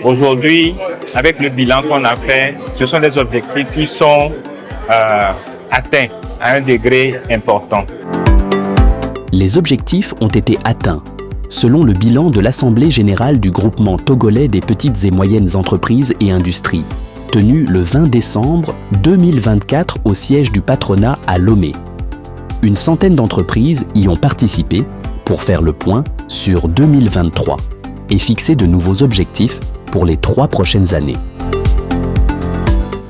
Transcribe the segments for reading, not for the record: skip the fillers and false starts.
Aujourd'hui, avec le bilan qu'on a fait, ce sont des objectifs qui sont atteints à un degré important. Les objectifs ont été atteints, selon le bilan de l'Assemblée générale du groupement togolais des petites et moyennes entreprises et industries, tenu le 20 décembre 2024 au siège du patronat à Lomé. Une centaine d'entreprises y ont participé pour faire le point sur 2023 et fixer de nouveaux objectifs pour les 3 prochaines années.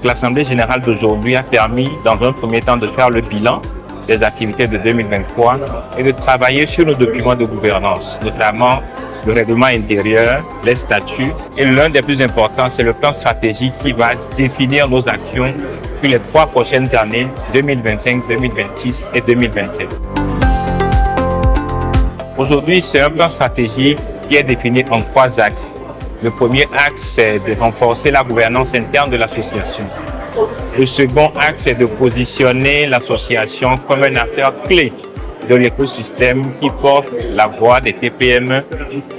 L'Assemblée générale d'aujourd'hui a permis, dans un premier temps, de faire le bilan des activités de 2023 et de travailler sur nos documents de gouvernance, notamment le règlement intérieur, les statuts. Et l'un des plus importants, c'est le plan stratégique qui va définir nos actions sur les 3 prochaines années, 2025, 2026 et 2027. Aujourd'hui, c'est un plan stratégique qui est défini en 3 axes. Le premier axe, c'est de renforcer la gouvernance interne de l'association. Le second axe est de positionner l'association comme un acteur clé de l'écosystème qui porte la voix des TPME.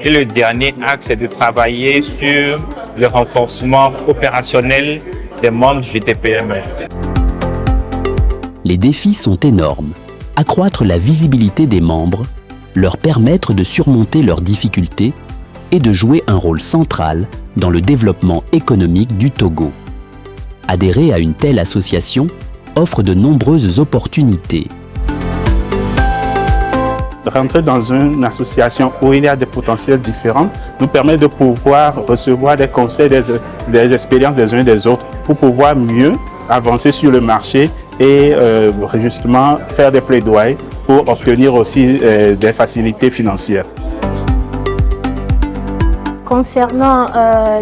Et le dernier axe est de travailler sur le renforcement opérationnel des membres du TPME. Les défis sont énormes. Accroître la visibilité des membres, leur permettre de surmonter leurs difficultés et de jouer un rôle central dans le développement économique du Togo. Adhérer à une telle association offre de nombreuses opportunités. Rentrer dans une association où il y a des potentiels différents nous permet de pouvoir recevoir des conseils, des expériences des uns et des autres pour pouvoir mieux avancer sur le marché et justement faire des plaidoyers pour obtenir aussi des facilités financières. Concernant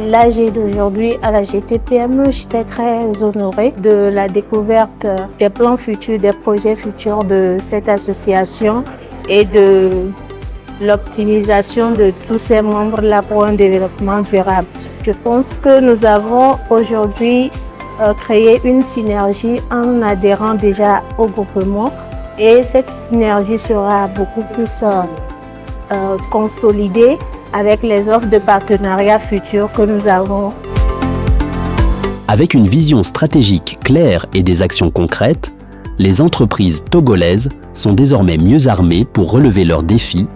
l'AG d'aujourd'hui à la GTPME, j'étais très honorée de la découverte des plans futurs, des projets futurs de cette association et de l'optimisation de tous ces membres-là pour un développement durable. Je pense que nous avons aujourd'hui créé une synergie en adhérant déjà au groupement et cette synergie sera beaucoup plus consolidée avec les offres de partenariat futures que nous avons. Avec une vision stratégique claire et des actions concrètes, les entreprises togolaises sont désormais mieux armées pour relever leurs défis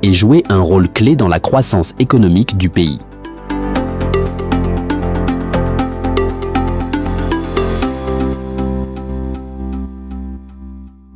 et jouer un rôle clé dans la croissance économique du pays.